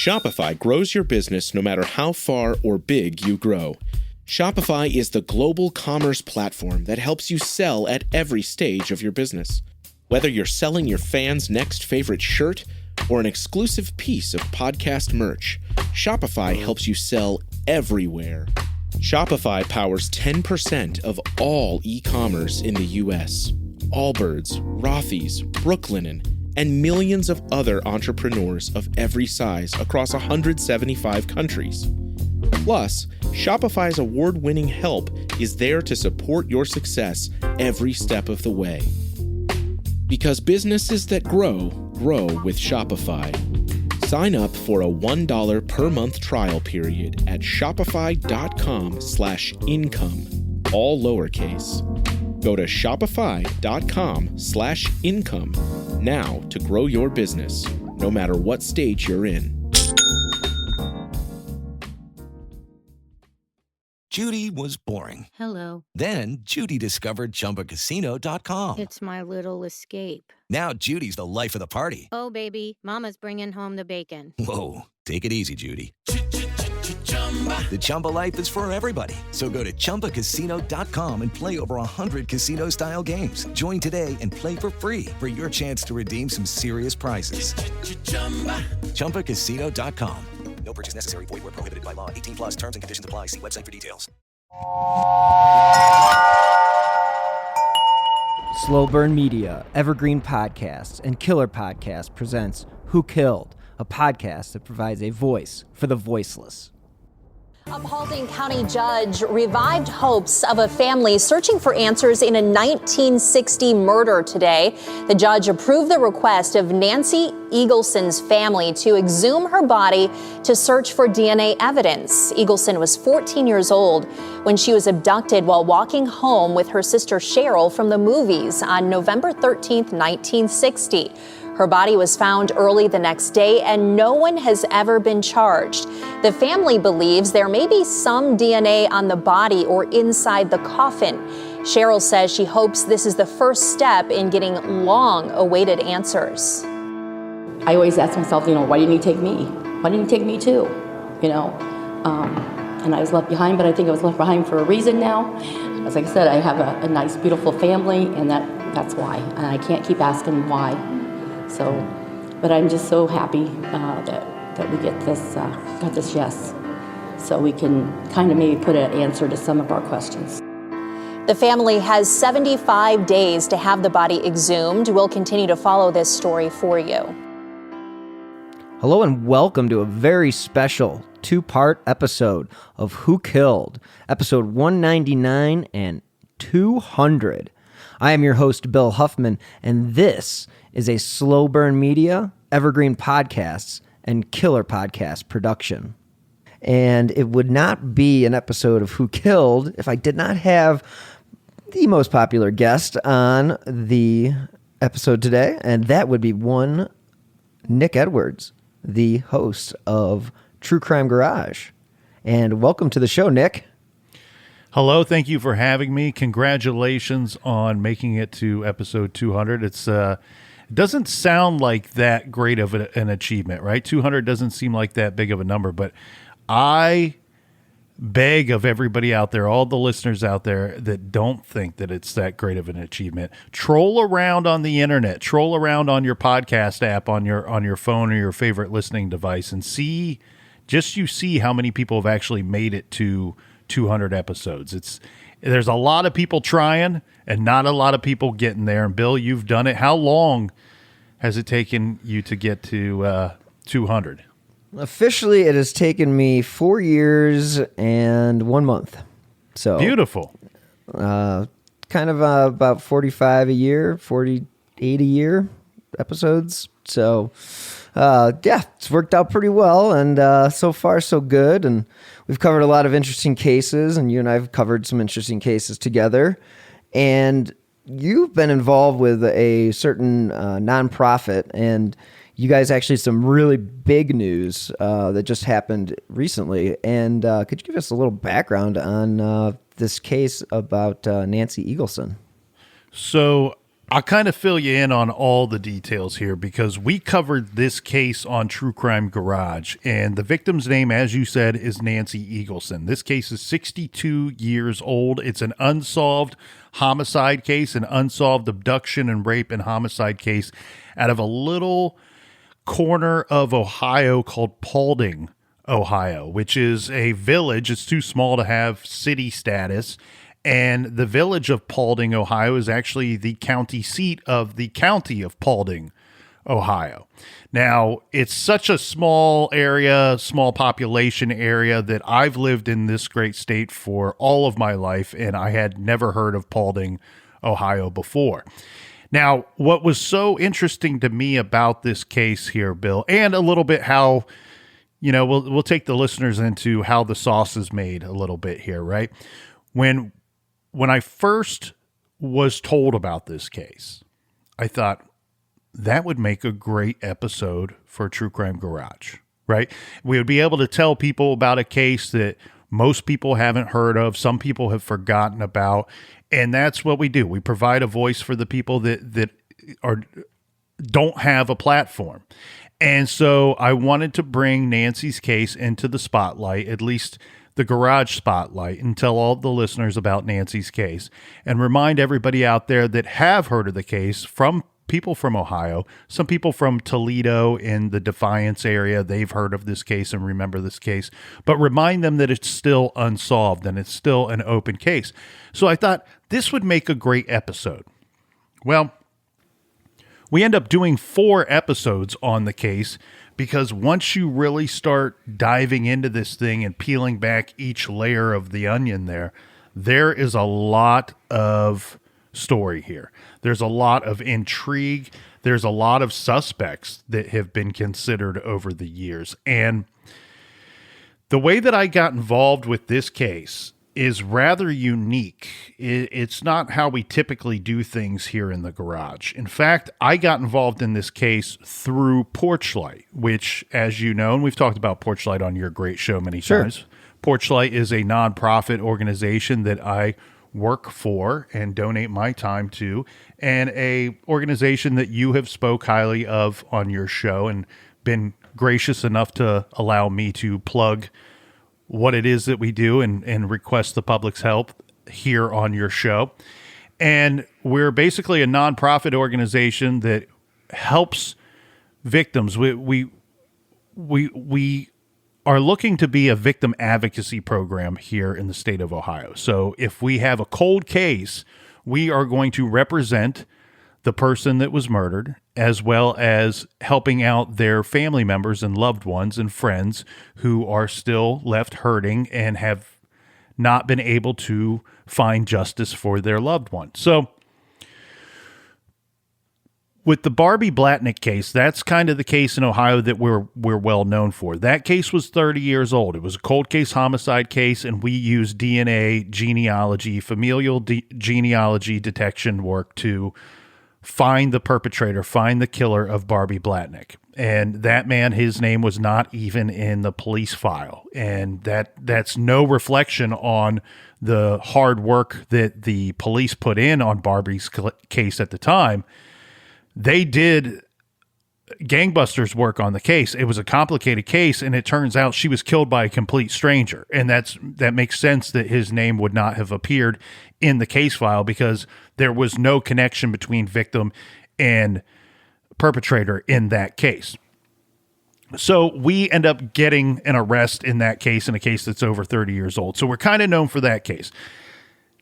Shopify grows your business no matter how far or big you grow. Shopify is the global commerce platform that helps you sell at every stage of your business. Whether you're selling your fans' next favorite shirt or an exclusive piece of podcast merch, Shopify helps you sell everywhere. Shopify powers 10% of all e-commerce in the U.S. Allbirds, Rothy's, Brooklinen, and millions of other entrepreneurs of every size across 175 countries. Plus, Shopify's award-winning help is there to support your success every step of the way. Because businesses that grow, grow with Shopify. Sign up for a $1 per month trial period at shopify.com/income, all lowercase. Go to shopify.com/income now to grow your business, no matter what stage you're in. Judy was boring. Hello. Then Judy discovered ChumbaCasino.com. It's my little escape. Now Judy's the life of the party. Oh, baby, mama's bringing home the bacon. Whoa, take it easy, Judy. The Chumba life is for everybody. So go to ChumbaCasino.com and play over 100 casino-style games. Join today and play for free for your chance to redeem some serious prizes. ChumbaCasino.com. No purchase necessary. Void where prohibited by law. 18 plus terms and conditions apply. See website for details. Slow Burn Media, Evergreen Podcasts, and Killer Podcast presents Who Killed, a podcast that provides a voice for the voiceless. A Paulding County judge revived hopes of a family searching for answers in a 1960 murder today. The judge approved the request of Nancy Eagleson's family to exhume her body to search for DNA evidence. Eagleson was 14 years old when she was abducted while walking home with her sister Sheryl from the movies on November 13th, 1960. Her body was found early the next day, and no one has ever been charged. The family believes there may be some DNA on the body or inside the coffin. Sheryl says she hopes this is the first step in getting long-awaited answers. I always ask myself, why didn't he take me? Why didn't he take me too? And I was left behind, but I think I was left behind for a reason now. As I said, I have a nice, beautiful family, and that's why. And I can't keep asking why. So, but I'm just so happy that we got this yes, so we can kind of maybe put an answer to some of our questions. The family has 75 days to have the body exhumed. We'll continue to follow this story for you. Hello and welcome to a very special two-part episode of Who Killed, episode 199 and 200. I am your host, Bill Huffman, and this is a Slow Burn Media, Evergreen Podcasts, and Killer Podcast production. And it would not be an episode of Who Killed if I did not have the most popular guest on the episode today, and that would be one Nick Edwards, the host of True Crime Garage. And welcome to the show, Nick. Hello, thank you for having me. Congratulations on making it to episode 200. It doesn't sound like that great of an achievement, right? 200 doesn't seem like that big of a number, but I beg of everybody out there, all the listeners out there that don't think that it's that great of an achievement, troll around on the internet, troll around on your podcast app, on your phone or your favorite listening device, and see how many people have actually made it to 200 episodes. There's a lot of people trying and not a lot of people getting there. And Bill, you've done it. How long has it taken you to get to 200? Officially, it has taken me 4 years and 1 month. So beautiful. Kind of about 45 a year, 48 a year episodes. So it's worked out pretty well, and so far so good. And we've covered a lot of interesting cases, and you and I have covered some interesting cases together. And you've been involved with a certain nonprofit, and you guys actually some really big news that just happened recently. And could you give us a little background on this case about Nancy Eagleson? So I'll kind of fill you in on all the details here because we covered this case on True Crime Garage, and the victim's name, as you said, is Nancy Eagleson. This case is 62 years old. It's an unsolved homicide case, an unsolved abduction and rape and homicide case out of a little corner of Ohio called Paulding, Ohio, which is a village. It's too small to have city status. And the village of Paulding, Ohio, is actually the county seat of the county of Paulding, Ohio. Now, it's such a small area, small population area, that I've lived in this great state for all of my life, and I had never heard of Paulding, Ohio before. Now, what was so interesting to me about this case here, Bill, and a little bit how, we'll take the listeners into how the sauce is made a little bit here, right? When I first was told about this case, I thought that would make a great episode for True Crime Garage, right? We would be able to tell people about a case that most people haven't heard of, some people have forgotten about, and that's what we do. We provide a voice for the people that don't have a platform. And so I wanted to bring Nancy's case into the spotlight, at least the garage spotlight, and tell all the listeners about Nancy's case and remind everybody out there that have heard of the case, from people from Ohio, some people from Toledo in the Defiance area, they've heard of this case and remember this case, but remind them that it's still unsolved and it's still an open case. So I thought this would make a great episode. Well, we end up doing 4 episodes on the case, because once you really start diving into this thing and peeling back each layer of the onion there is a lot of story here. There's a lot of intrigue. There's a lot of suspects that have been considered over the years. And the way that I got involved with this case is rather unique. It's not how we typically do things here in the garage. In fact, I got involved in this case through Porchlight, which, as you know, and we've talked about Porchlight on your great show many times. Porchlight is a nonprofit organization that I work for and donate my time to, and a organization that you have spoke highly of on your show and been gracious enough to allow me to plug what it is that we do and request the public's help here on your show. And we're basically a nonprofit organization that helps victims. We are looking to be a victim advocacy program here in the state of Ohio. So if we have a cold case, we are going to represent the person that was murdered, as well as helping out their family members and loved ones and friends who are still left hurting and have not been able to find justice for their loved one. So with the Barbie Blatnick case, that's kind of the case in Ohio that we're well known for. That case was 30 years old. It was a cold case homicide case, and we used DNA, genealogy, familial genealogy detection work to find the perpetrator, find the killer of Barbie Blatnick. And that man, his name was not even in the police file. And that's no reflection on the hard work that the police put in on Barbie's case at the time. They did gangbusters work on the case. It was a complicated case, and it turns out she was killed by a complete stranger. And that makes sense that his name would not have appeared in the case file, because there was no connection between victim and perpetrator in that case. So we end up getting an arrest in that case, in a case that's over 30 years old. So we're kind of known for that case.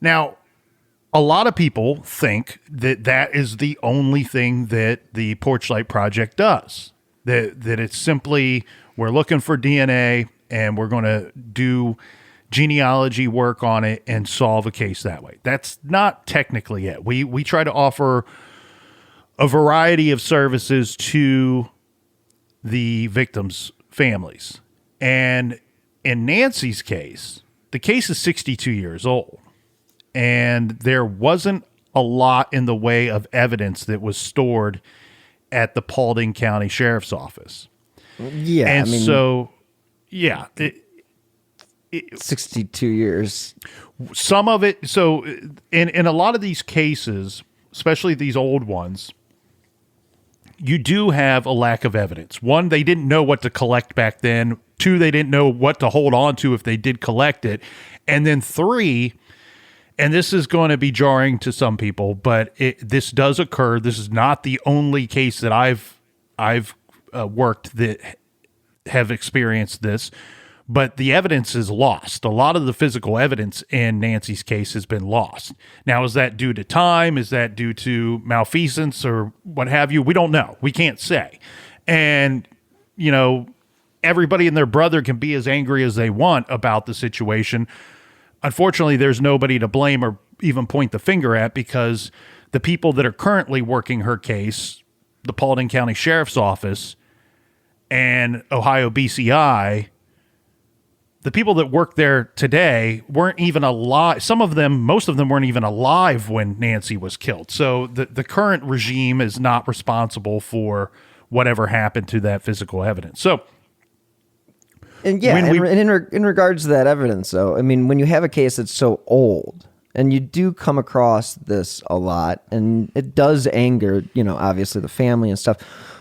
Now, a lot of people think that that is the only thing that the Porchlight Project does. That it's simply, we're looking for DNA and we're going to do genealogy work on it and solve a case that way. That's not technically it. We try to offer a variety of services to the victims' families. And in Nancy's case, the case is 62 years old. And there wasn't a lot in the way of evidence that was stored at the Paulding County Sheriff's Office. Yeah. And so, yeah. 62 years. Some of it, so in a lot of these cases, especially these old ones, you do have a lack of evidence. One, they didn't know what to collect back then. Two, they didn't know what to hold on to if they did collect it. And then three, and this is going to be jarring to some people, but this does occur. This is not the only case that I've worked that have experienced this, but the evidence is lost. A lot of the physical evidence in Nancy's case has been lost. Now, is that due to time? Is that due to malfeasance or what have you? We don't know. We can't say. And, everybody and their brother can be as angry as they want about the situation. Unfortunately, there's nobody to blame or even point the finger at, because the people that are currently working her case, the Paulding County Sheriff's Office and Ohio BCI, the people that work there today weren't even alive. Most of them weren't even alive when Nancy was killed. So the current regime is not responsible for whatever happened to that physical evidence. So, and yeah, in regards to that evidence, though, I mean, when you have a case that's so old, and you do come across this a lot, and it does anger, obviously the family and stuff.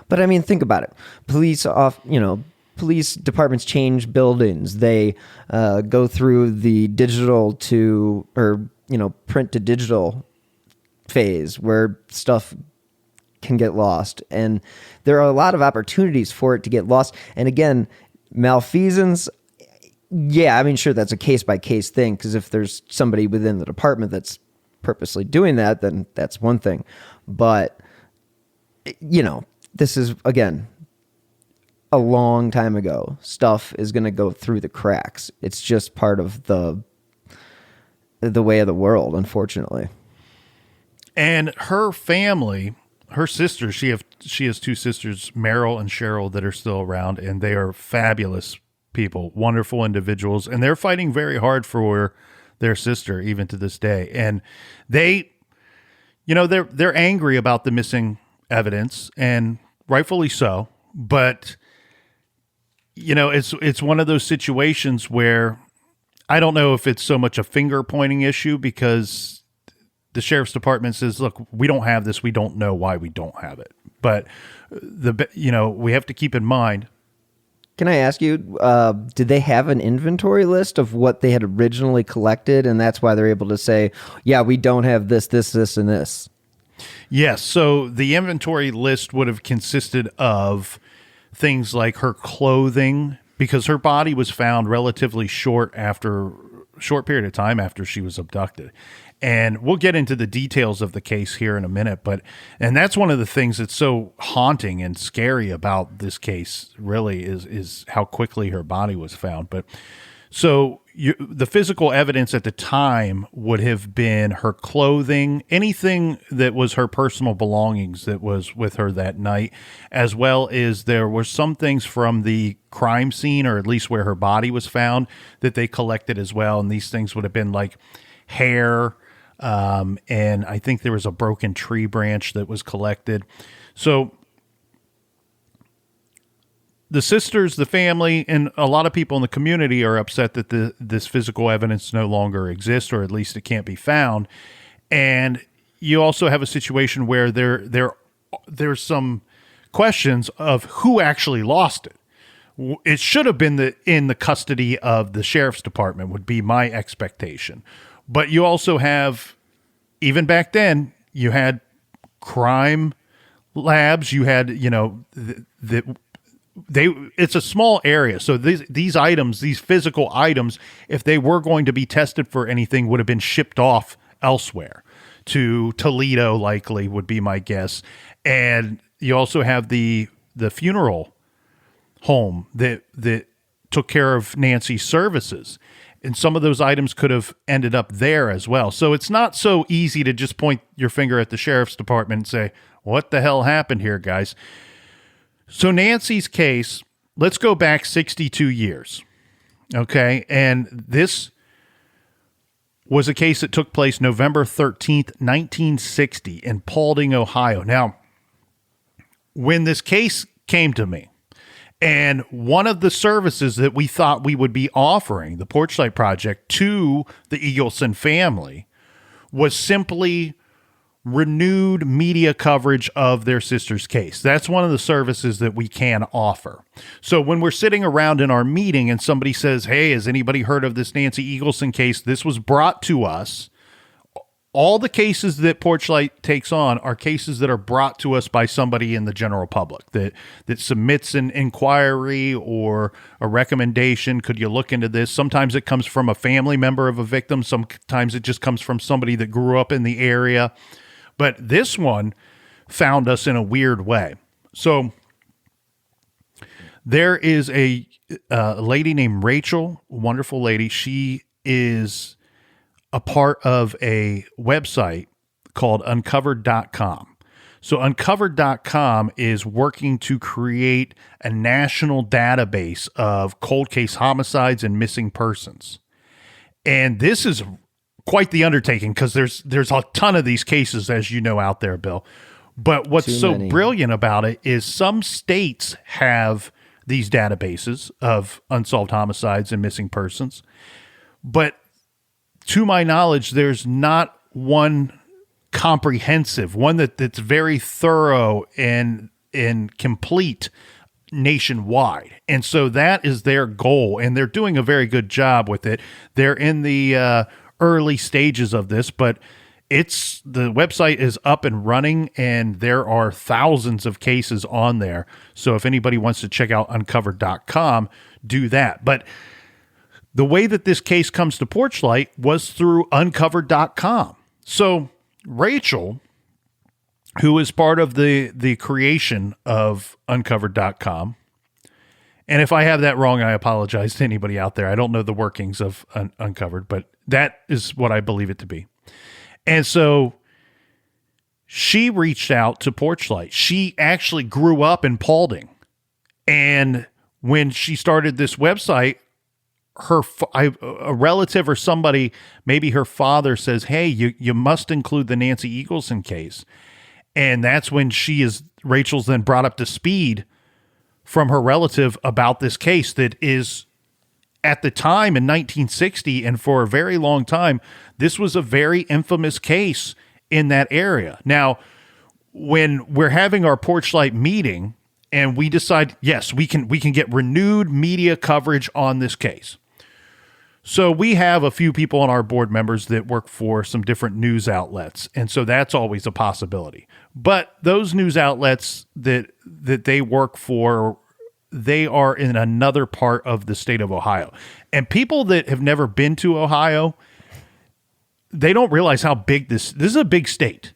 But I mean, think about it. Police departments change buildings. They go through the digital to, print to digital phase where stuff can get lost. And there are a lot of opportunities for it to get lost. And again, malfeasance, yeah, I mean, sure, that's a case-by-case thing, because if there's somebody within the department that's purposely doing that, then that's one thing. But, this is, again, a long time ago. Stuff is going to go through the cracks. It's just part of the way of the world, unfortunately. And her family, her sisters, she has two sisters, Meryl and Sheryl, that are still around, and they are fabulous people, wonderful individuals, and they're fighting very hard for their sister even to this day. And they, they're angry about the missing evidence, and rightfully so. But it's one of those situations where I don't know if it's so much a finger pointing issue, because the sheriff's department says, look, we don't have this. We don't know why we don't have it. But we have to keep in mind. Can I ask you, did they have an inventory list of what they had originally collected, and that's why they're able to say, yeah, we don't have this, this, this, and this? Yes. So the inventory list would have consisted of things like her clothing, because her body was found relatively short period of time after she was abducted. And we'll get into the details of the case here in a minute, and that's one of the things that's so haunting and scary about this case, really, is how quickly her body was found. But so the physical evidence at the time would have been her clothing, anything that was her personal belongings that was with her that night, as well as there were some things from the crime scene, or at least where her body was found, that they collected as well. And these things would have been like hair, and I think there was a broken tree branch that was collected. So the sisters, the family, and a lot of people in the community are upset that this physical evidence no longer exists, or at least it can't be found. And you also have a situation where there's some questions of who actually lost it. It should have been in the custody of the sheriff's department, would be my expectation. But you also have, even back then, you had crime labs. You had, it's a small area. So these items, these physical items, if they were going to be tested for anything, would have been shipped off elsewhere, to Toledo, likely, would be my guess. And you also have the funeral home that took care of Nancy's services. And some of those items could have ended up there as well. So it's not so easy to just point your finger at the sheriff's department and say, what the hell happened here, guys? So Nancy's case, let's go back 62 years. Okay. And this was a case that took place November 13th, 1960 in Paulding, Ohio. Now, when this case came to me, and one of the services that we thought we would be offering, the Porchlight Project, to the Eagleson family, was simply renewed media coverage of their sister's case. That's one of the services that we can offer. So when we're sitting around in our meeting and somebody says, hey, has anybody heard of this Nancy Eagleson case? This was brought to us. All the cases that Porchlight takes on are cases that are brought to us by somebody in the general public that submits an inquiry or a recommendation. Could you look into this? Sometimes it comes from a family member of a victim. Sometimes it just comes from somebody that grew up in the area. But this one found us in a weird way. So there is a lady named Rachel, wonderful lady. She is a part of a website called uncovered.com. So uncovered.com is working to create a national database of cold case homicides and missing persons. And this is quite the undertaking because there's a ton of these cases, as you know, out there, Bill. But what's so brilliant about it is some states have these databases of unsolved homicides and missing persons. But to my knowledge, there's not one comprehensive, one that's very thorough and complete nationwide. And so that is their goal, and they're doing a very good job with it. They're in the early stages of this, but the website is up and running, and there are thousands of cases on there. So if anybody wants to check out uncovered.com, do that. But the way that this case comes to Porchlight was through uncovered.com. So Rachel, who is part of the creation of uncovered.com, and if I have that wrong, I apologize to anybody out there. I don't know the workings of Uncovered, but that is what I believe it to be. And so she reached out to Porchlight. She actually grew up in Paulding. And when she started this website, a relative or somebody, maybe her father, says, hey, you must include the Nancy Eagleson case. And that's when Rachel's then brought up to speed from her relative about this case that is, at the time in 1960 and for a very long time, this was a very infamous case in that area. Now, when we're having our Porchlight meeting and we decide, yes, we can get renewed media coverage on this case. So we have a few people on our board members that work for some different news outlets. And so that's always a possibility. But those news outlets that they work for, they are in another part of the state of Ohio. And people that have never been to Ohio, they don't realize how big this is a big state.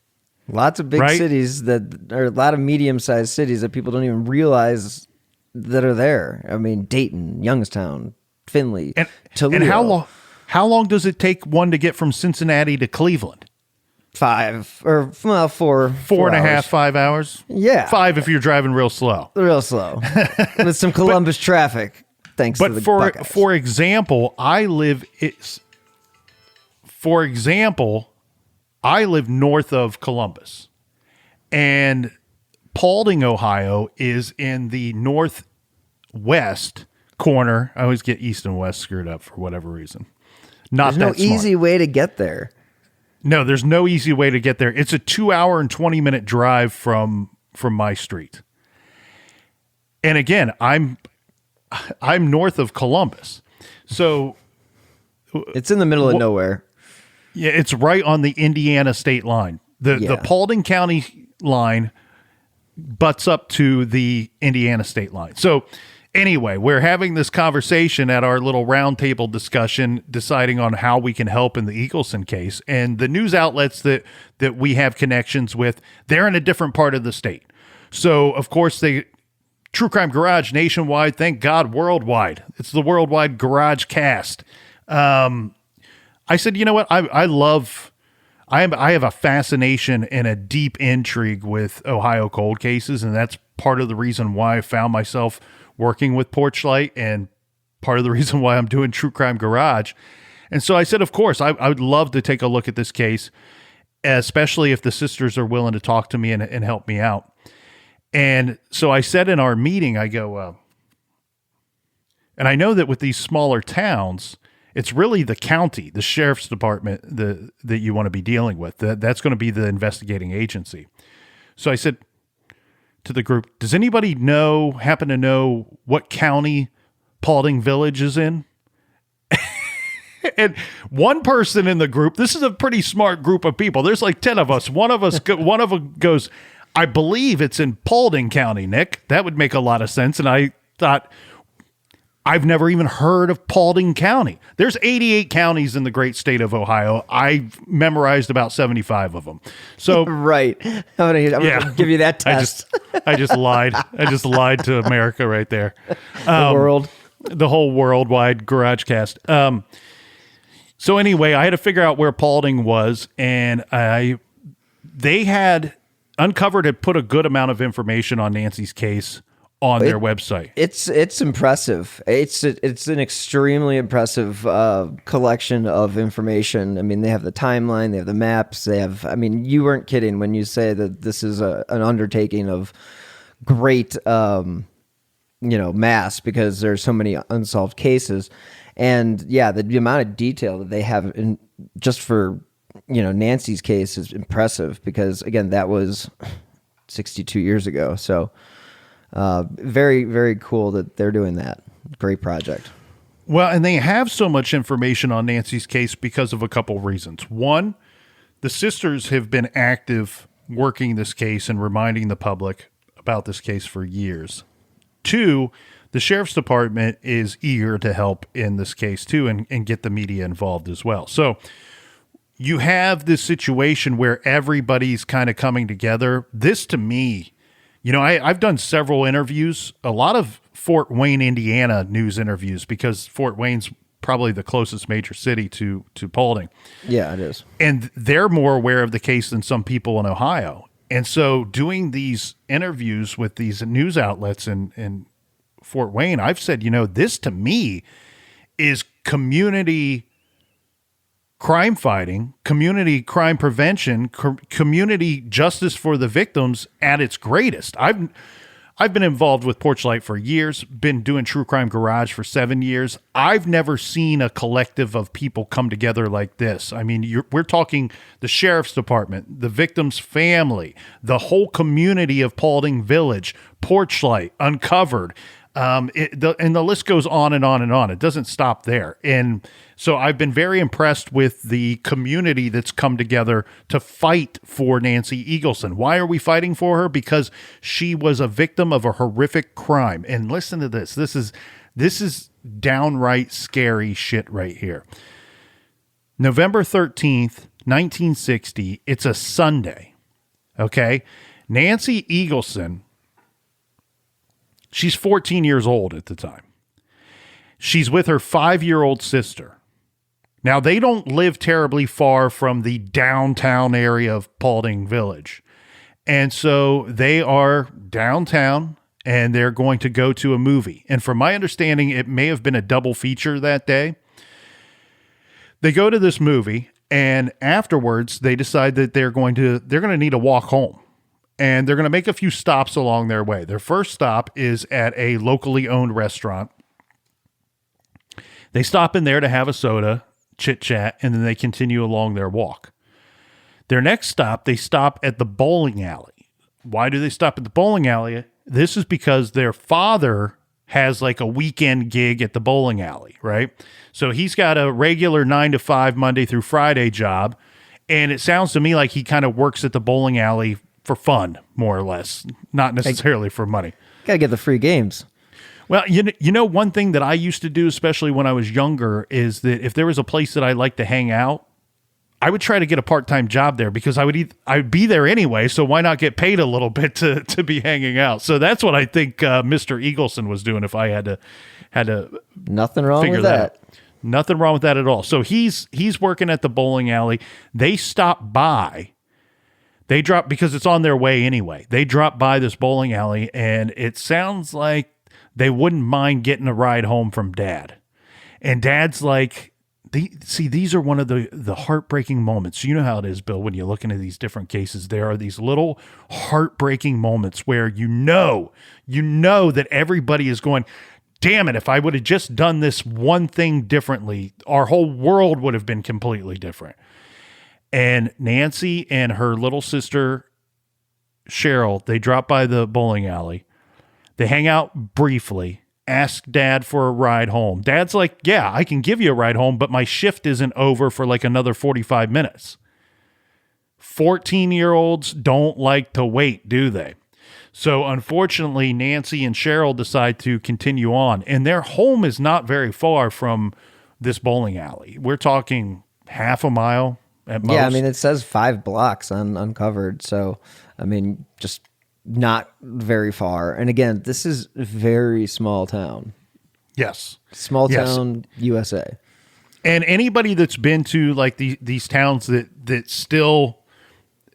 Lots of big cities that are a lot of medium-sized cities that people don't even realize that are there. I mean, Dayton, Youngstown, Findlay, Toledo. And how long does it take one to get from Cincinnati to Cleveland? 5 or 4. 4.5, 5 hours? Yeah. 5 if you're driving real slow. Real slow. With some Columbus traffic, thanks to the Buckeyes. For example, I live north of Columbus. And Paulding, Ohio is in the northwest corner. I always get east and west screwed up for whatever reason. There's no easy way to get there. No, there's no easy way to get there. It's a 2-hour and 20-minute drive from my street. And again, I'm north of Columbus. So it's in the middle of nowhere. Yeah, it's right on the Indiana state line. The Paulding County line butts up to the Indiana state line. So anyway, we're having this conversation at our little roundtable discussion, deciding on how we can help in the Eagleson case. And the news outlets that we have connections with, they're in a different part of the state. So, of course, True Crime Garage nationwide, thank God, worldwide. It's the Worldwide Garage Cast. I said, you know what? I have a fascination and a deep intrigue with Ohio cold cases, and that's part of the reason why I found myself working with Porchlight and part of the reason why I'm doing True Crime Garage. And so I said, of course, I would love to take a look at this case, especially if the sisters are willing to talk to me and help me out. And so I said in our meeting, I go, and I know that with these smaller towns, It's really the county, the sheriff's department that you want to be dealing with. That's going to be the investigating agency. So I said to the group, does anybody happen to know what county Paulding Village is in? And one person in the group, this is a pretty smart group of people. There's like 10 of us. One of them goes, I believe it's in Paulding County, Nick. That would make a lot of sense. And I thought, I've never even heard of Paulding County. There's 88 counties in the great state of Ohio. I've memorized about 75 of them. So right. I'm gonna give you that test. I just lied. I just lied to America right there. The world. The whole worldwide garage cast. So anyway, I had to figure out where Paulding was, and they had put a good amount of information on Nancy's case on their website. It's impressive. It's an extremely impressive collection of information. I mean, they have the timeline, they have the maps, you weren't kidding when you say that this is an undertaking of great mass, because there's so many unsolved cases. And yeah, the amount of detail that they have just for Nancy's case is impressive, because again, that was 62 years ago. So very, very cool that they're doing that. Great project. Well, and they have so much information on Nancy's case because of a couple reasons. One, the sisters have been active working this case and reminding the public about this case for years. Two, the sheriff's department is eager to help in this case too, and get the media involved as well. So you have this situation where everybody's kind of coming together. This, to me, I've done several interviews, a lot of Fort Wayne, Indiana news interviews, because Fort Wayne's probably the closest major city to Paulding. Yeah, it is. And they're more aware of the case than some people in Ohio. And so doing these interviews with these news outlets in Fort Wayne, I've said, this to me is community crime fighting, community crime prevention, community justice for the victims at its greatest. I've been involved with Porchlight for years, been doing True Crime Garage for 7 years. I've never seen a collective of people come together like this. I mean, we're talking the sheriff's department, the victim's family, the whole community of Paulding Village, Porchlight, Uncovered. And the list goes on and on and on. It doesn't stop there. And so I've been very impressed with the community that's come together to fight for Nancy Eagleson. Why are we fighting for her? Because she was a victim of a horrific crime. And listen to this. This is downright scary shit right here. November 13th, 1960. It's a Sunday. Okay. Nancy Eagleson, she's 14 years old at the time. She's with her 5-year-old sister. Now, they don't live terribly far from the downtown area of Paulding Village. And so they are downtown, and they're going to go to a movie. And from my understanding, it may have been a double feature that day. They go to this movie, and afterwards, they decide that they're going to need to walk home. And they're going to make a few stops along their way. Their first stop is at a locally owned restaurant. They stop in there to have a soda, chit-chat, and then they continue along their walk. Their next stop, they stop at the bowling alley. Why do they stop at the bowling alley? This is because their father has like a weekend gig at the bowling alley, right? So he's got a regular 9 to 5 Monday through Friday job, and it sounds to me like he kind of works at the bowling alley for fun, more or less, not necessarily for money. Gotta get the free games. Well, one thing that I used to do, especially when I was younger, is that if there was a place that I liked to hang out, I would try to get a part-time job there, because I would be there anyway, so why not get paid a little bit to be hanging out? So that's what I think Mr. Eagleson was doing if I had to Nothing wrong with that. Nothing wrong with that at all. So he's working at the bowling alley. They stop by. They drop, because it's on their way anyway. They drop by this bowling alley, and it sounds like they wouldn't mind getting a ride home from Dad. And Dad's like, these are one of the heartbreaking moments. You know how it is, Bill, when you look into these different cases. There are these little heartbreaking moments where you know that everybody is going, damn it, if I would have just done this one thing differently, our whole world would have been completely different. And Nancy and her little sister, Sheryl, they drop by the bowling alley. They hang out briefly, ask Dad for a ride home. Dad's like, yeah, I can give you a ride home, but my shift isn't over for like another 45 minutes. 14-year-olds don't like to wait, do they? So unfortunately, Nancy and Sheryl decide to continue on, and their home is not very far from this bowling alley. We're talking half a mile at most. Yeah, I mean, it says 5 blocks on Uncovered, so, I mean, just not very far. And again, this is a very small town. Yes. Small town, USA. And anybody that's been to like these towns that still,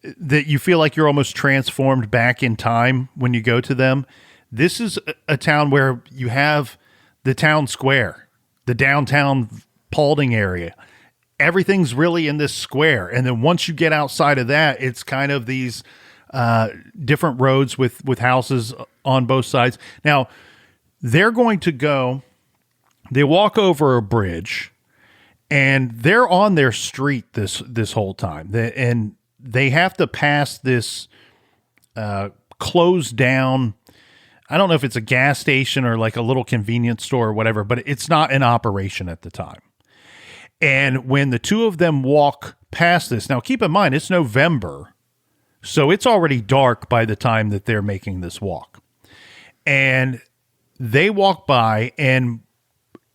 that you feel like you're almost transformed back in time when you go to them, this is a town where you have the town square, the downtown Paulding area. Everything's really in this square. And then once you get outside of that, it's kind of these different roads with houses on both sides. Now, they're going to go, they walk over a bridge, and they're on their street this whole time. And they have to pass this closed down, I don't know if it's a gas station or like a little convenience store or whatever, but it's not in operation at the time. And when the two of them walk past this, now keep in mind, it's November, so it's already dark by the time that they're making this walk. And they walk by, and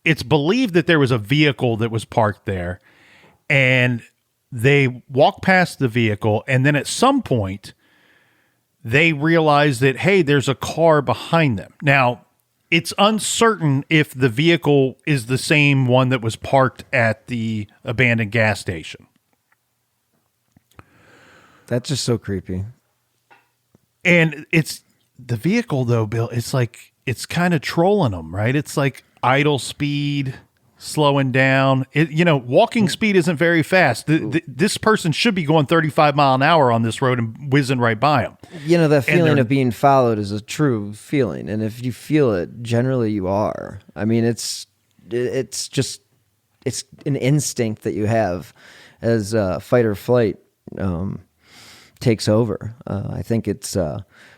it's believed that there was a vehicle that was parked there, and they walk past the vehicle, and then at some point, they realize that, hey, there's a car behind them. Now, it's uncertain if the vehicle is the same one that was parked at the abandoned gas station. That's just so creepy. And it's the vehicle, though, Bill, it's like, it's kind of trolling them, right? It's like idle speed, slowing down. Walking speed isn't very fast. This person should be going 35 mile an hour on this road and whizzing right by them. That feeling of being followed is a true feeling. And if you feel it, generally you are. I mean, it's an instinct that you have as fight or flight takes over. I think it's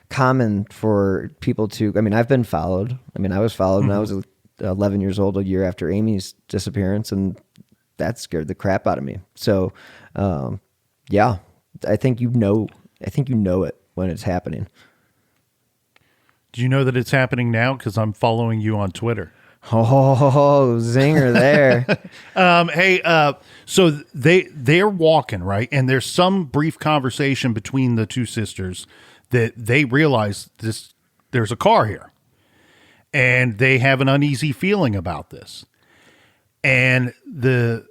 common for people to, I've been followed. I was followed when I was 11 years old, a year after Amy's disappearance, and that scared the crap out of me. So, I think you know it when it's happening. Do you know that it's happening now? Because I'm following you on Twitter. Oh, zinger there. So they're walking, right? And there's some brief conversation between the two sisters that they realize there's a car here. And they have an uneasy feeling about this. And the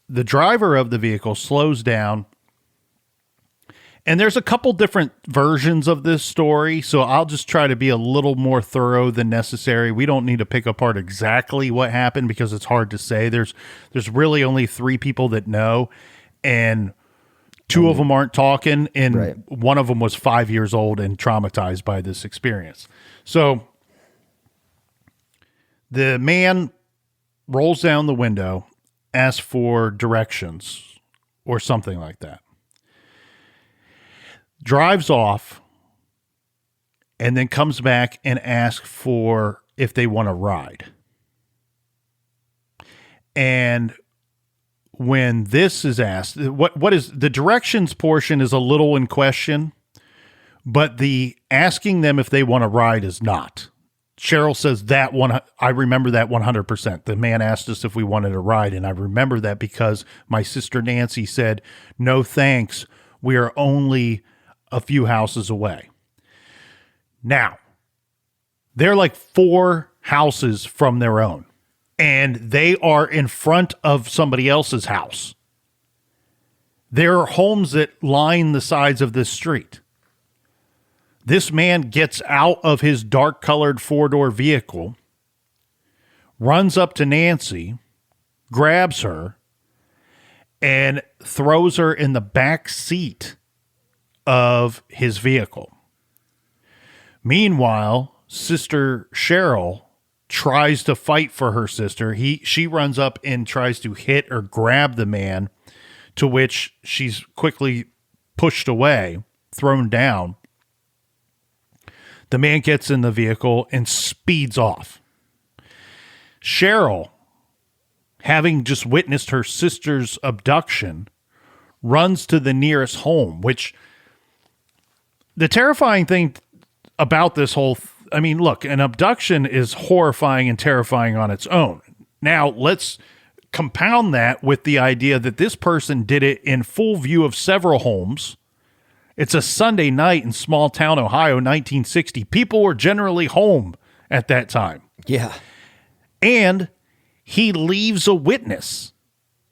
driver of the vehicle slows down. And there's a couple different versions of this story, so I'll just try to be a little more thorough than necessary. We don't need to pick apart exactly what happened because it's hard to say. There's really only 3 people that know, and 2 of them aren't talking, and right. One of them was 5 years old and traumatized by this experience. So the man rolls down the window, asks for directions or something like that. Drives off, and then comes back and asks for if they want to ride. And when this is asked, what is the directions portion is a little in question, but the asking them if they want to ride is not. Sheryl says that one, I remember that 100%. The man asked us if we wanted to ride, and I remember that because my sister Nancy said, "No thanks, we are only a few houses away." Now, they're like 4 houses from their own, and they are in front of somebody else's house. There are homes that line the sides of this street. This man gets out of his dark-colored 4-door vehicle, runs up to Nancy, grabs her, and throws her in the back seat of his vehicle. Meanwhile, Sister Sheryl tries to fight for her sister. She runs up and tries to hit or grab the man, to which she's quickly pushed away, thrown down. The man gets in the vehicle and speeds off. Sheryl, having just witnessed her sister's abduction, runs to the nearest home, which the terrifying thing about this whole I mean, look, an abduction is horrifying and terrifying on its own. Now, let's compound that with the idea that this person did it in full view of several homes. It's a Sunday night in small town Ohio, 1960. People were generally home at that time. Yeah. And he leaves a witness.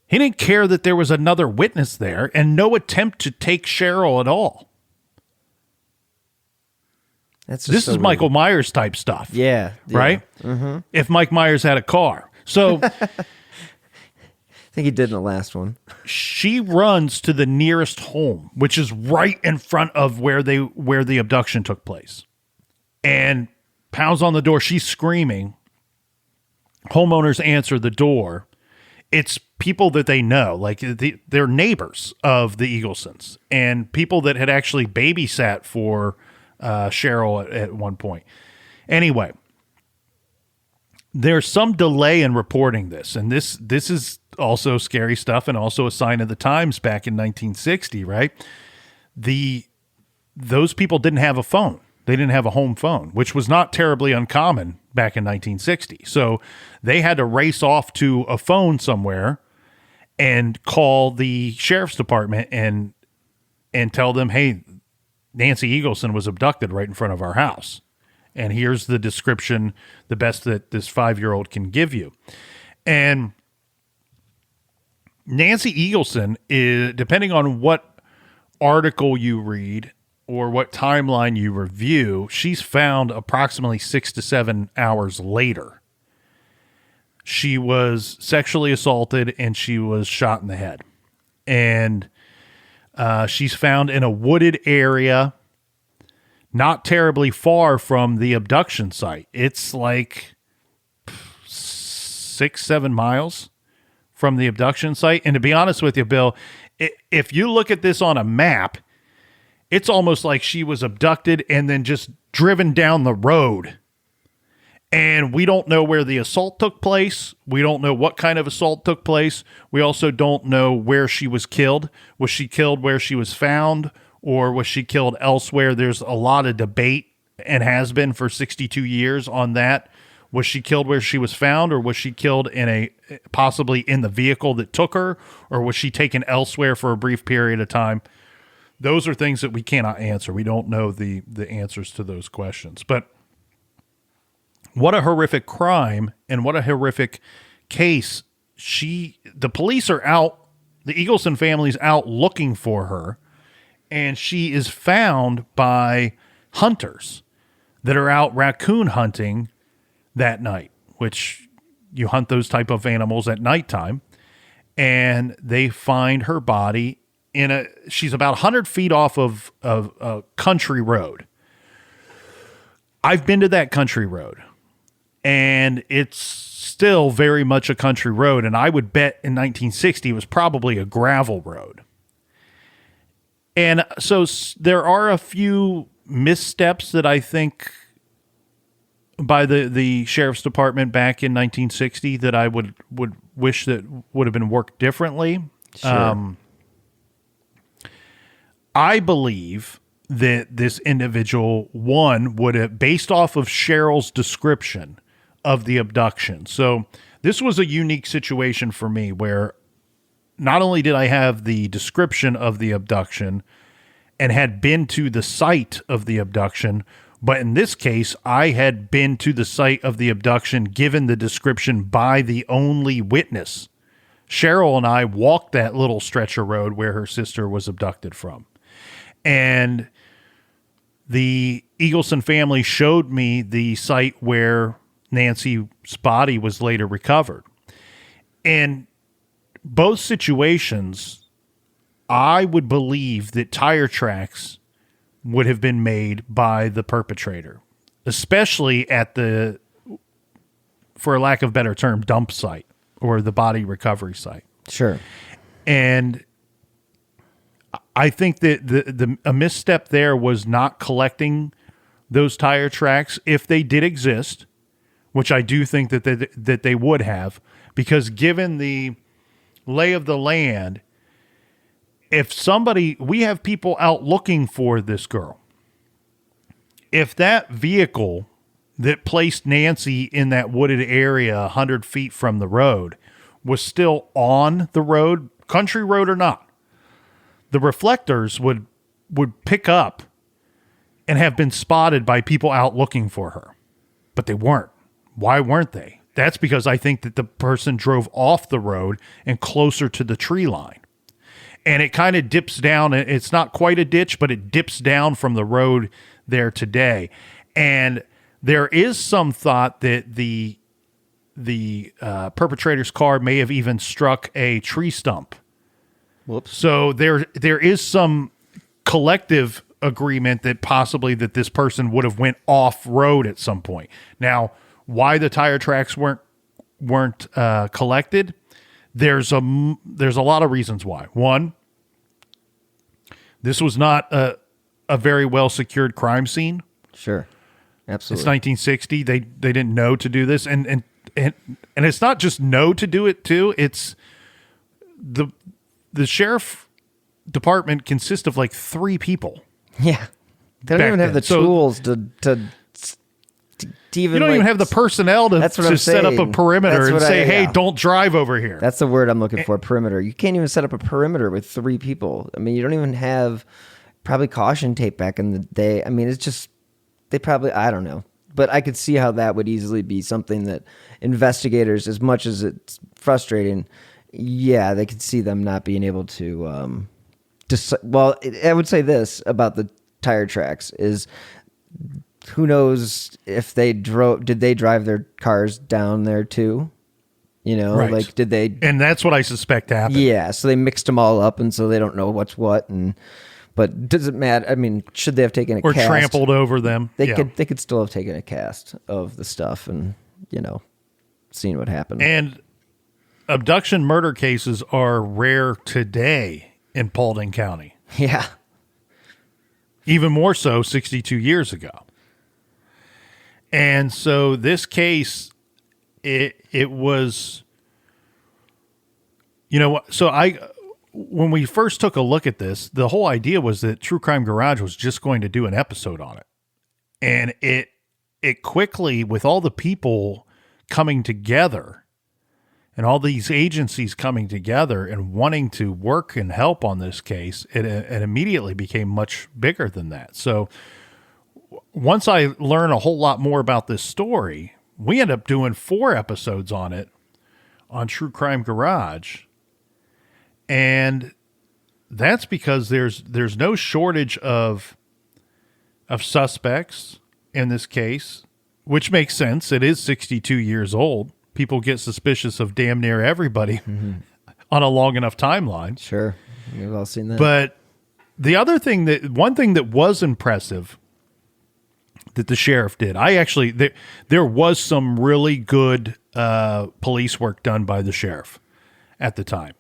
He didn't care that there was another witness there, and no attempt to take Sheryl at all. This is Michael Myers type stuff. Yeah. Right? Mm-hmm. If Mike Myers had a car. So I think he did in the last one. She runs to the nearest home, which is right in front of where the abduction took place, and pounds on the door. She's screaming. Homeowners answer the door. It's people that they know, like they're neighbors of the Eaglesons and people that had actually babysat for Sheryl at one point. Anyway, there's some delay in reporting this, and this is also scary stuff and also a sign of the times back in 1960, right? Those people didn't have a phone. They didn't have a home phone, which was not terribly uncommon back in 1960. So they had to race off to a phone somewhere and call the sheriff's department and tell them, hey, Nancy Eagleson was abducted right in front of our house. And here's the description, the best that this 5-year-old can give you. And Nancy Eagleson is, depending on what article you read or what timeline you review, she's found approximately 6 to 7 hours later. She was sexually assaulted and she was shot in the head. And she's found in a wooded area not terribly far from the abduction site. It's like 6-7 miles from the abduction site. And to be honest with you, Bill, if you look at this on a map, it's almost like she was abducted and then just driven down the road. And we don't know where the assault took place. We don't know what kind of assault took place. We also don't know where she was killed. Was she killed where she was found, or was she killed elsewhere? There's a lot of debate, and has been for 62 years on that. Was she killed where she was found, or was she killed possibly in the vehicle that took her, or was she taken elsewhere for a brief period of time? Those are things that we cannot answer. We don't know the answers to those questions. But what a horrific crime and what a horrific case. The police are out, the Eagleson family's out looking for her, and she is found by hunters that are out raccoon hunting that night, which you hunt those type of animals at nighttime, and they find her body she's about 100 feet off of a country road. I've been to that country road, and it's still very much a country road. And I would bet in 1960 it was probably a gravel road. And so there are a few missteps that I think by the sheriff's department back in 1960 that I would wish that would have been worked differently. Sure. I believe that this individual, would have, based off of Sheryl's description of the abduction. So this was a unique situation for me where not only did I have the description of the abduction and had been to the site of the abduction, but in this case, I had been to the site of the abduction given the description by the only witness. Sheryl and I walked that little stretch of road where her sister was abducted from. And the Eagleson family showed me the site where Nancy's body was later recovered. In both situations, I would believe that tire tracks would have been made by the perpetrator, especially at the for lack of a better term, dump site or the body recovery site. Sure. And I think that a misstep there was not collecting those tire tracks if they did exist, which I do think that they would have, because given the lay of the land, we have people out looking for this girl. If that vehicle that placed Nancy in that wooded area 100 feet from the road was still on the road, country road or not, the reflectors would pick up and have been spotted by people out looking for her. But they weren't. Why weren't they? That's because I think that the person drove off the road and closer to the tree line. And it kind of dips down. It's not quite a ditch, but it dips down from the road there today. And there is some thought that the perpetrator's car may have even struck a tree stump. Whoops. So there is some collective agreement that possibly that this person would have went off road at some point. Now, why the tire tracks weren't collected? There's a lot of reasons why. One, this was not a very well secured crime scene. Sure. Absolutely. It's 1960. They didn't know to do this, and it's not just know to do it too. It's the sheriff department consists of like 3 people. Yeah. They don't even have the tools to even. You don't even have the personnel to set up a perimeter and say, hey, don't drive over here. That's the word I'm looking for, perimeter. You can't even set up a perimeter with 3 people. I mean, you don't even have probably caution tape back in the day. I mean, it's just, they probably, I don't know. But I could see how that would easily be something that investigators, as much as it's frustrating, yeah, they could see them not being able to, I would say this about the tire tracks is, who knows if did they drive their cars down there too? You know, right. Like did they? And that's what I suspect happened. Yeah. So they mixed them all up. And so they don't know what's what. But does it matter? I mean, should they have taken a cast? Or trampled over them? They could still have taken a cast of the stuff and, seen what happened. And abduction murder cases are rare today in Paulding County. Yeah. Even more so 62 years ago. And so this case, it was, when we first took a look at this, the whole idea was that True Crime Garage was just going to do an episode on it. And it quickly, with all the people coming together and all these agencies coming together and wanting to work and help on this case, it immediately became much bigger than that. So once I learned a whole lot more about this story, we ended up doing 4 episodes on it on True Crime Garage. And that's because there's no shortage of suspects in this case, which makes sense. It is 62 years old. People get suspicious of damn near everybody on a long enough timeline. Sure. We've all seen that. But one thing that was impressive that the sheriff did, there was some really good police work done by the sheriff at the time.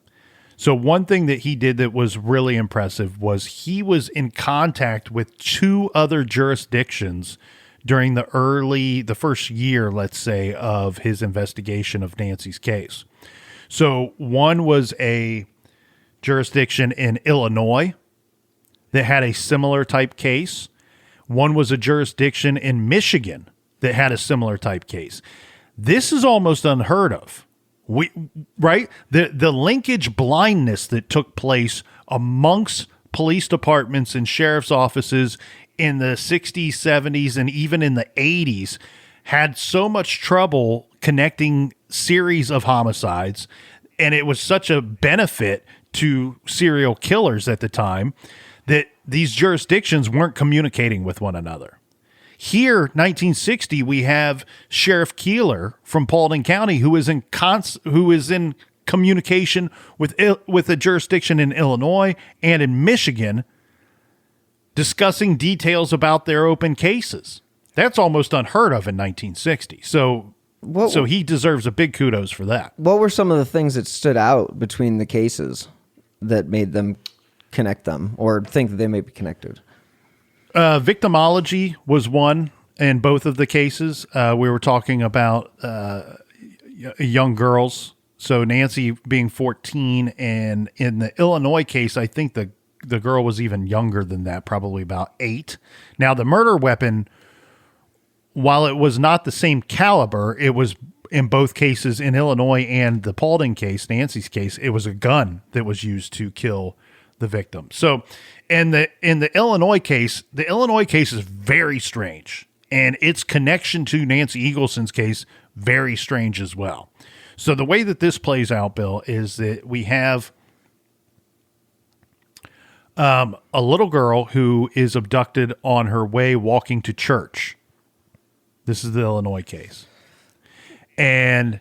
So one thing that he did that was really impressive was he was in contact with 2 other jurisdictions during the first year, let's say, of his investigation of Nancy's case. So one was a jurisdiction in Illinois that had a similar type case. One was a jurisdiction in Michigan that had a similar type case. This is almost unheard of. The linkage blindness that took place amongst police departments and sheriff's offices in the 60s, 70s, and even in the 80s had so much trouble connecting series of homicides, and it was such a benefit to serial killers at the time that these jurisdictions weren't communicating with one another. Here, 1960, we have Sheriff Keeler from Paulding County, who is in communication with a jurisdiction in Illinois and in Michigan, discussing details about their open cases. That's almost unheard of in 1960. So So he deserves a big kudos for that. What were some of the things that stood out between the cases that made them connect them or think that they may be connected? Victimology was one in both of the cases. We were talking about young girls. So Nancy being 14, and in the Illinois case, I think the girl was even younger than that, probably about 8. Now, the murder weapon, while it was not the same caliber, it was in both cases in Illinois and the Paulding case, Nancy's case, it was a gun that was used to kill the victim. So in the Illinois case, is very strange, and its connection to Nancy Eagleson's case, very strange as well. So the way that this plays out, Bill, is that we have a little girl who is abducted on her way walking to church. This is the Illinois case. And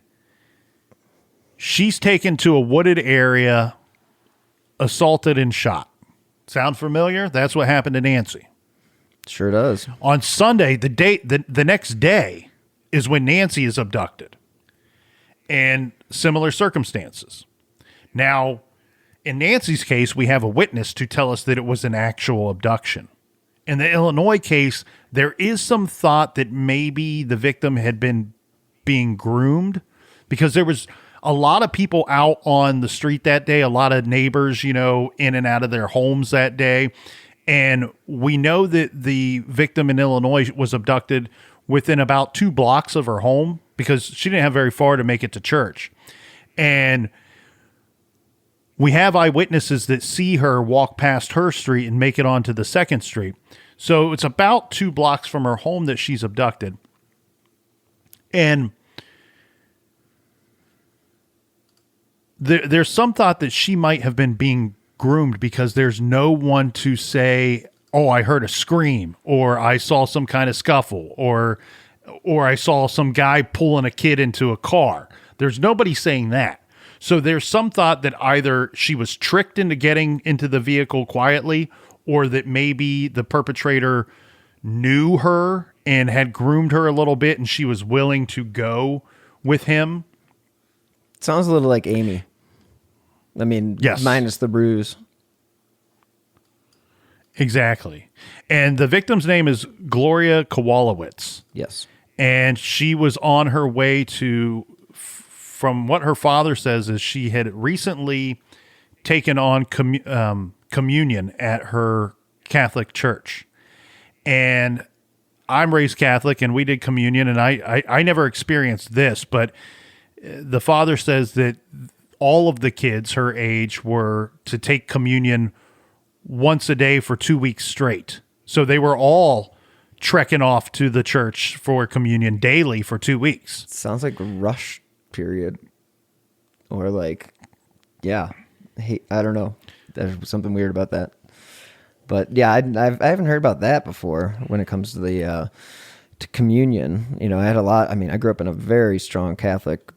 she's taken to a wooded area, assaulted and shot. Sound familiar? That's what happened to Nancy. Sure does. On Sunday, the next day is when Nancy is abducted. And similar circumstances. Now, in Nancy's case, we have a witness to tell us that it was an actual abduction. In the Illinois case, there is some thought that maybe the victim had been being groomed, because there was a lot of people out on the street that day, a lot of neighbors, in and out of their homes that day. And we know that the victim in Illinois was abducted within about 2 blocks of her home, because she didn't have very far to make it to church. And we have eyewitnesses that see her walk past her street and make it onto the second street. So it's about 2 blocks from her home that she's abducted. And there's some thought that she might have been being groomed, because there's no one to say, oh, I heard a scream, or I saw some kind of scuffle, or I saw some guy pulling a kid into a car. There's nobody saying that. So there's some thought that either she was tricked into getting into the vehicle quietly, or that maybe the perpetrator knew her and had groomed her a little bit, and she was willing to go with him. Sounds a little like Amy. I mean, yes, minus the bruise. Exactly. And the victim's name is Gloria Kowalowitz. Yes. And she was on her way to, from what her father says, is she had recently taken on communion at her Catholic church. And I'm raised Catholic, and we did communion, and I never experienced this, but the father says that all of the kids her age were to take communion once a day for 2 weeks straight. So they were all trekking off to the church for communion daily for 2 weeks. Sounds like a rush period. Or like, yeah. Hey, I don't know. There's something weird about that. But yeah, I haven't heard about that before when it comes to the to communion. I grew up in a very strong Catholic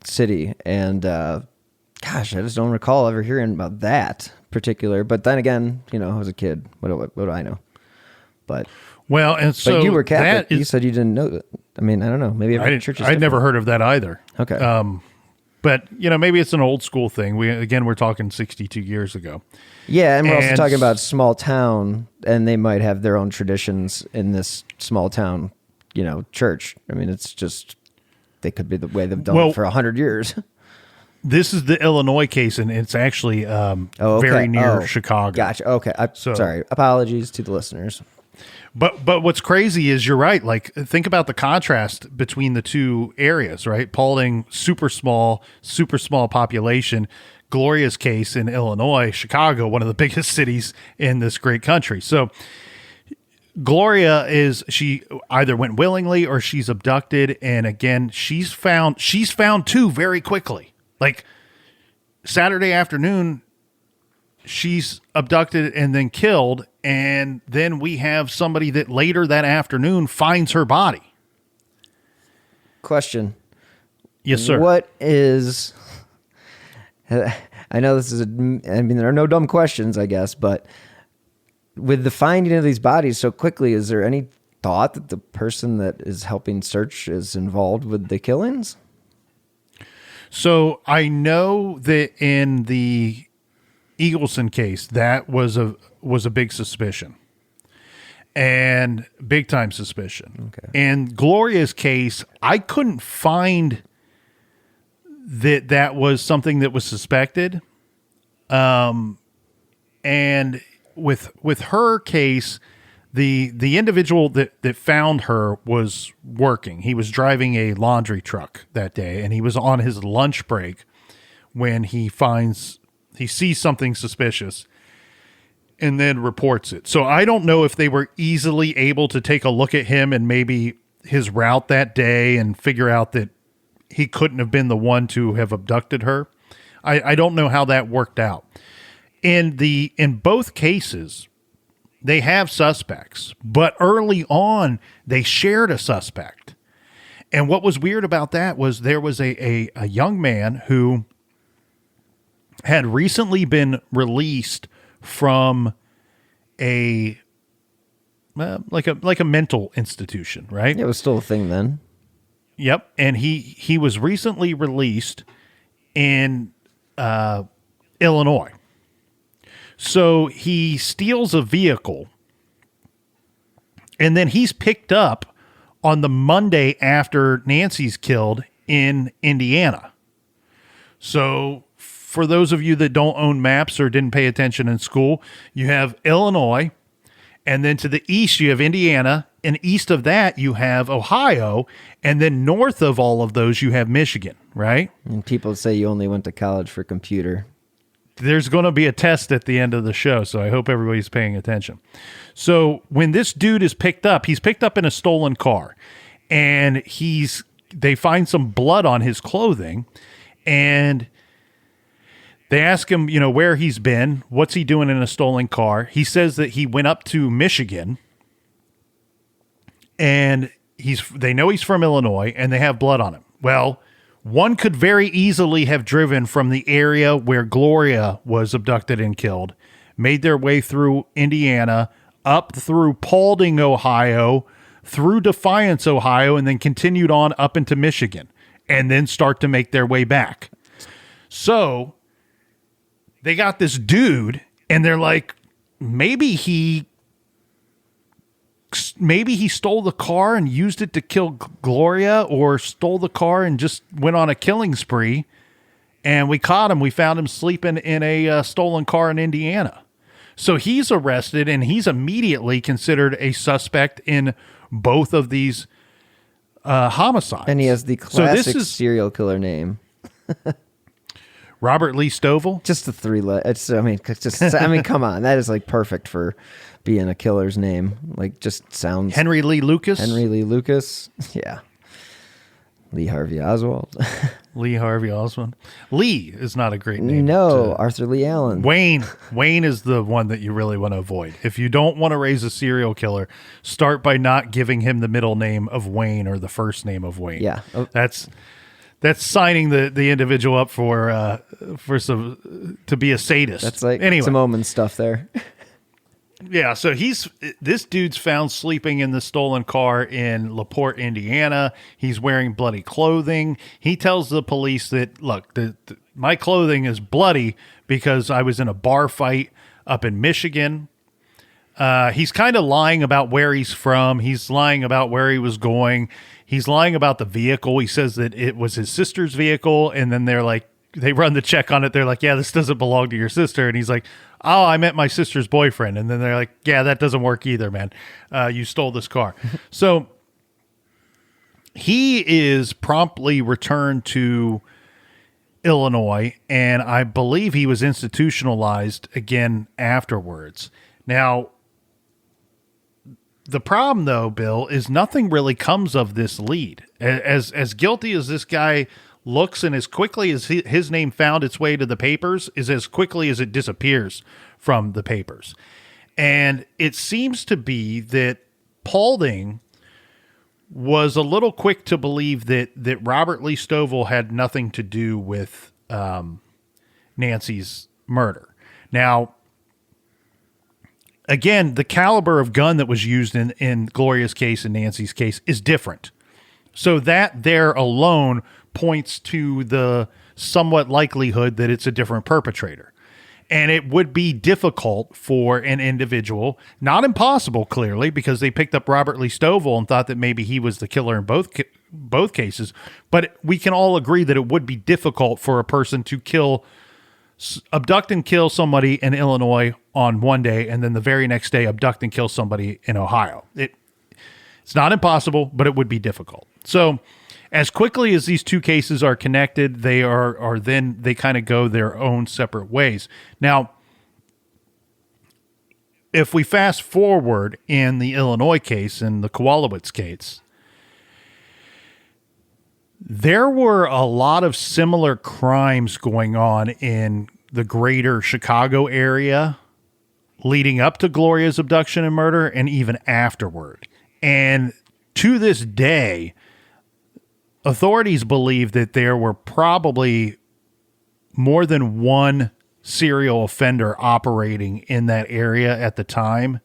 city, and gosh, I just don't recall ever hearing about that particular. But then again, I was a kid. What do I know? But so you were Catholic. You said you didn't know that. I mean, I don't know. Maybe every church is I'd never heard of that either. Okay. But maybe it's an old school thing. We're talking 62 years ago. Yeah, and we're also talking about small town, and they might have their own traditions in this small town, church. I mean, it's just, they could be the way they've done it for 100 years. This is the Illinois case, and it's actually very near Chicago. Gotcha. Okay. Sorry. Apologies to the listeners. But what's crazy is you're right. Like, think about the contrast between the two areas, right? Paulding, super small population. Gloria's case in Illinois, Chicago, one of the biggest cities in this great country. So Gloria she either went willingly or she's abducted. And again, she's found too very quickly. Like Saturday afternoon, she's abducted and then killed. And then we have somebody that later that afternoon finds her body. Question. Yes, sir. What is... I know this is there are no dumb questions, I guess, but with the finding of these bodies so quickly, is there any thought that the person that is helping search is involved with the killings? So I know that in the Eagleson case, that was a big suspicion. And big time suspicion. Okay. In Gloria's case, I couldn't find that was something that was suspected. And with her case, the individual that found her was working. He was driving a laundry truck that day, and he was on his lunch break when he sees something suspicious and then reports it. So I don't know if they were easily able to take a look at him and maybe his route that day and figure out that he couldn't have been the one to have abducted her. I don't know how that worked out. In both cases, they have suspects, but early on they shared a suspect. And what was weird about that was there was a young man who had recently been released from a mental institution, right? It was still a thing then. Yep, and he was recently released in Illinois. So he steals a vehicle, and then he's picked up on the Monday after Nancy's killed in Indiana. So for those of you that don't own maps or didn't pay attention in school, you have Illinois, and then to the east you have Indiana, and east of that you have Ohio, and then north of all of those you have Michigan, right? And people say you only went to college for computer. There's going to be a test at the end of the show, so I hope everybody's paying attention. So when this dude is picked up, he's picked up in a stolen car, and they find some blood on his clothing, and they ask him, where he's been, what's he doing in a stolen car. He says that he went up to Michigan, and they know he's from Illinois, and they have blood on him. Well, one could very easily have driven from the area where Gloria was abducted and killed, made their way through Indiana, up through Paulding, Ohio, through Defiance, Ohio, and then continued on up into Michigan, and then start to make their way back. So they got this dude, and they're like, maybe he stole the car and used it to kill Gloria, or stole the car and just went on a killing spree. And we caught him. We found him sleeping in a stolen car in Indiana. So he's arrested, and he's immediately considered a suspect in both of these homicides. And he has the classic serial killer name. Robert Lee Stovall. Just the three letters. Come on. That is like perfect for being a killer's name. Like, just sounds. Henry Lee Lucas. Yeah. Lee Harvey Oswald. Lee Harvey Oswald. Lee is not a great name. No, Arthur Lee Allen. Wayne is the one that you really want to avoid. If you don't want to raise a serial killer, start by not giving him the middle name of Wayne or the first name of Wayne. Yeah. That's signing the individual up for to be a sadist. That's like anyway. some Omen stuff there. Yeah, so this dude's found sleeping in the stolen car in LaPorte, Indiana. He's wearing bloody clothing. He tells the police that, look, my clothing is bloody because I was in a bar fight up in Michigan. He's kind of lying about where he's from. He's lying about where he was going. He's lying about the vehicle. He says that it was his sister's vehicle, and then they run the check on it. They're like, yeah, this doesn't belong to your sister. And he's like, oh, I met my sister's boyfriend. And then they're like, yeah, that doesn't work either, man. You stole this car. So he is promptly returned to Illinois, and I believe he was institutionalized again afterwards. Now, the problem, though, Bill, is nothing really comes of this lead. As guilty as this guy looks, and as quickly as his name found its way to the papers, is as quickly as it disappears from the papers. And it seems to be that Paulding was a little quick to believe that Robert Lee Stovall had nothing to do with Nancy's murder. Now, again, the caliber of gun that was used in Gloria's case and Nancy's case is different. So that there alone points to the somewhat likelihood that it's a different perpetrator. And it would be difficult for an individual, not impossible, clearly, because they picked up Robert Lee Stovall and thought that maybe he was the killer in both cases. But we can all agree that it would be difficult for a person to abduct and kill somebody in Illinois on one day, and then the very next day abduct and kill somebody in Ohio. It's not impossible, but it would be difficult. So as quickly as these two cases are connected, they they kind of go their own separate ways. Now, if we fast forward in the Illinois case, in the Kowalowitz case, there were a lot of similar crimes going on in the greater Chicago area leading up to Gloria's abduction and murder, and even afterward. And to this day, authorities believe that there were probably more than one serial offender operating in that area at the time.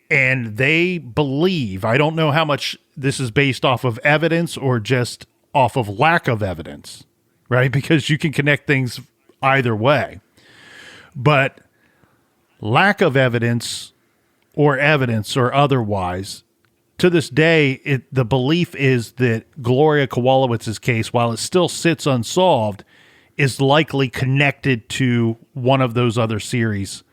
And they believe, I don't know how much this is based off of evidence or just off of lack of evidence, right? Because you can connect things either way. But lack of evidence or otherwise, to this day, the belief is that Gloria Kowalowitz's case, while it still sits unsolved, is likely connected to one of those other series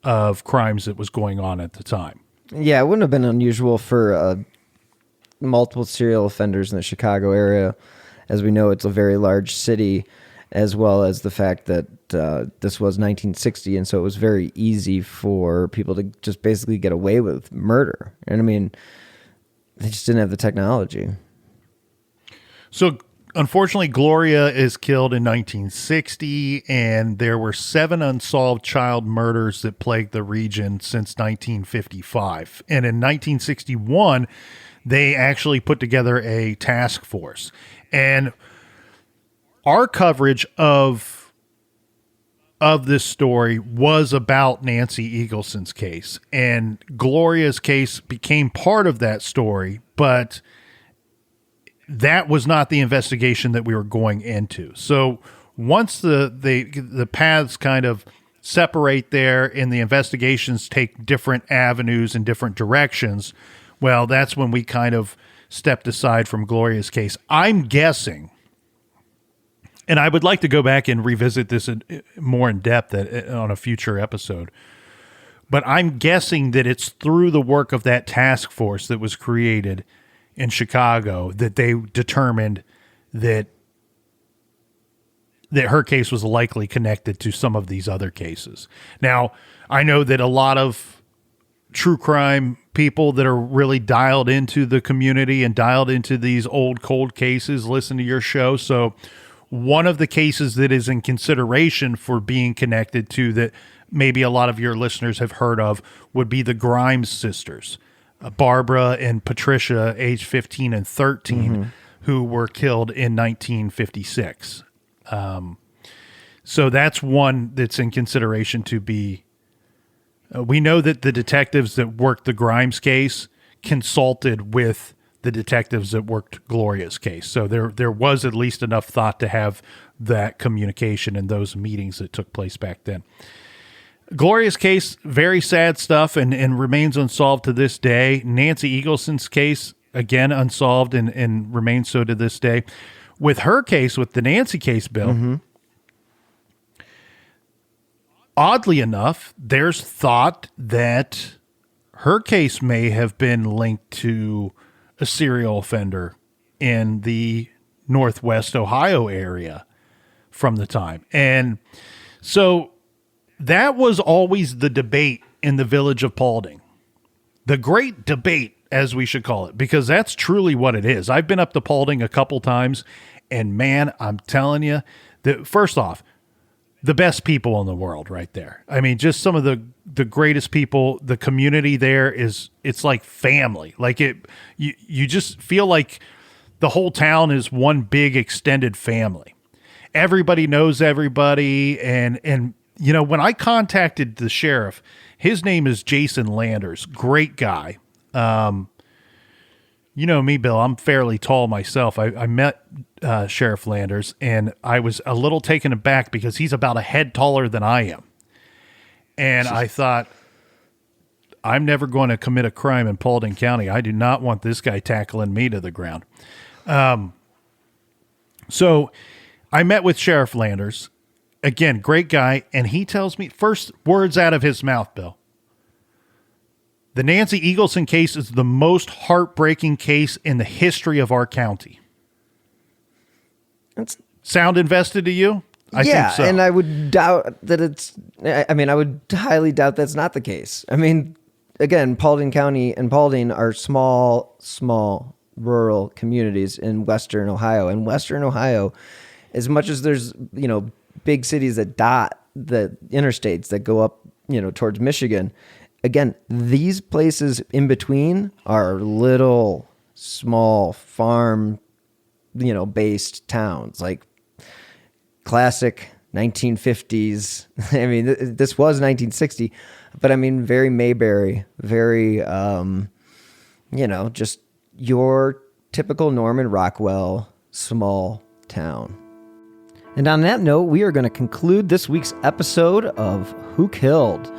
of crimes that was going on at the time. Yeah, it wouldn't have been unusual for multiple serial offenders in the Chicago area. As we know, it's a very large city, as well as the fact that this was 1960, and so it was very easy for people to just basically get away with murder. And I mean, they just didn't have the technology. So, unfortunately, Gloria is killed in 1960, and there were 7 unsolved child murders that plagued the region since 1955. And in 1961, they actually put together a task force. And our coverage of this story was about Nancy Eagleson's case, and Gloria's case became part of that story, but that was not the investigation that we were going into. So once the paths kind of separate there and the investigations take different avenues and different directions, well, that's when we kind of stepped aside from Gloria's case. I'm guessing, and I would like to go back and revisit this more in depth on a future episode, but I'm guessing that it's through the work of that task force that was created in Chicago that they determined that her case was likely connected to some of these other cases. Now, I know that a lot of true crime people that are really dialed into the community and dialed into these old cold cases listen to your show, so one of the cases that is in consideration for being connected to that maybe a lot of your listeners have heard of would be the Grimes sisters, Barbara and Patricia, age 15 and 13, who were killed in 1956. So that's one that's in consideration to be. We know that the detectives that worked the Grimes case consulted with the detectives that worked Gloria's case. So there was at least enough thought to have that communication in those meetings that took place back then. Gloria's case, very sad stuff and remains unsolved to this day. Nancy Eagleson's case, again, unsolved and remains so to this day. With her case, with the Nancy case, Bill, oddly enough, there's thought that her case may have been linked to a serial offender in the Northwest Ohio area from the time. And so that was always the debate in the village of Paulding. The great debate, as we should call it, because that's truly what it is. I've been up to Paulding a couple times, and man, I'm telling you that, first off, the best people in the world right there. I mean, just some of the greatest people. The community there it's like family. Like you just feel like the whole town is one big extended family. Everybody knows everybody, and when I contacted the sheriff, his name is Jason Landers. Great guy. You know me, Bill, I'm fairly tall myself. I met Sheriff Landers, and I was a little taken aback because he's about a head taller than I am. And I thought, I'm never going to commit a crime in Paulding County. I do not want this guy tackling me to the ground. So I met with Sheriff Landers. Again, great guy. And he tells me, first words out of his mouth, Bill, the Nancy Eagleson case is the most heartbreaking case in the history of our county. Sound invested to you? I think so. And I would doubt that I would highly doubt that's not the case. I mean, again, Paulding County and Paulding are small rural communities in Western Ohio. And Western Ohio, as much as there's, big cities that dot the interstates that go up, towards Michigan, again, these places in between are little, small farm, based towns, like classic 1950s. I mean, this was 1960, but I mean, very Mayberry, very, just your typical Norman Rockwell small town. And on that note, we are going to conclude this week's episode of Who Killed?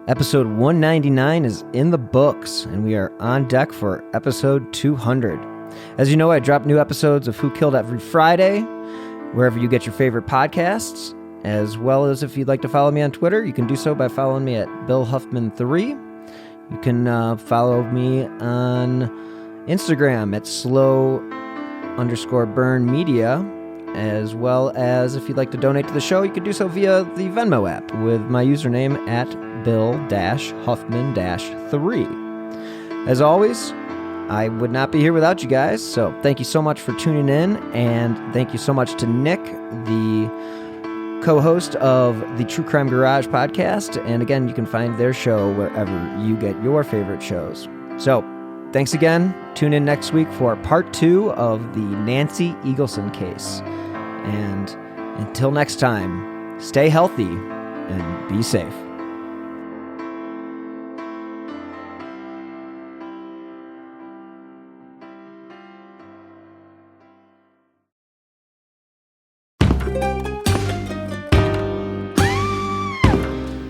Episode 199 is in the books, and we are on deck for episode 200. As you know, I drop new episodes of Who Killed every Friday, wherever you get your favorite podcasts, as well as if you'd like to follow me on Twitter, you can do so by following me at BillHuffman3. You can follow me on Instagram at slow_burn_media, as well as if you'd like to donate to the show, you can do so via the Venmo app with my username at Bill-Huffman-3. As always, I would not be here without you guys, so thank you so much for tuning in, and thank you so much to Nick, the co-host of the True Crime Garage podcast, and again, you can find their show wherever you get your favorite shows. So, thanks again. Tune in next week for part 2 of the Nancy Eagleson case. And until next time, stay healthy and be safe.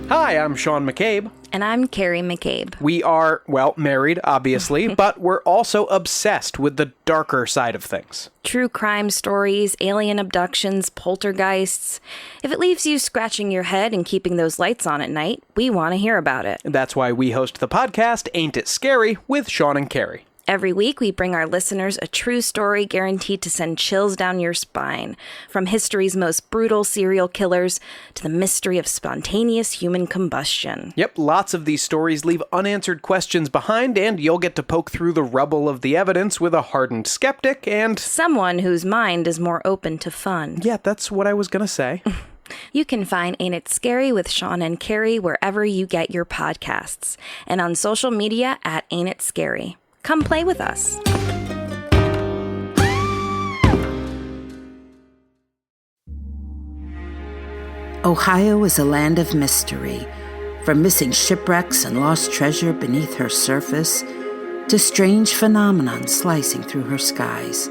Hi, I'm Sean McCabe. And I'm Carrie McCabe. We are, married, obviously, but we're also obsessed with the darker side of things. True crime stories, alien abductions, poltergeists. If it leaves you scratching your head and keeping those lights on at night, we want to hear about it. That's why we host the podcast Ain't It Scary with Sean and Carrie. Every week, we bring our listeners a true story guaranteed to send chills down your spine. From history's most brutal serial killers to the mystery of spontaneous human combustion. Yep, lots of these stories leave unanswered questions behind, and you'll get to poke through the rubble of the evidence with a hardened skeptic and someone whose mind is more open to fun. Yeah, that's what I was gonna say. You can find Ain't It Scary with Sean and Carrie wherever you get your podcasts, and on social media at Ain't It Scary. Come play with us. Ohio is a land of mystery, from missing shipwrecks and lost treasure beneath her surface to strange phenomenon slicing through her skies.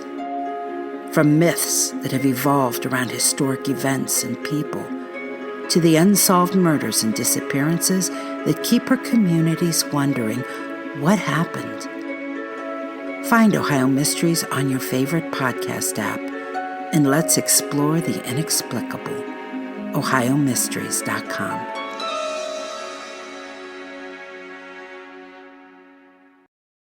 From myths that have evolved around historic events and people to the unsolved murders and disappearances that keep her communities wondering what happened. Find Ohio Mysteries on your favorite podcast app, and let's explore the inexplicable. OhioMysteries.com.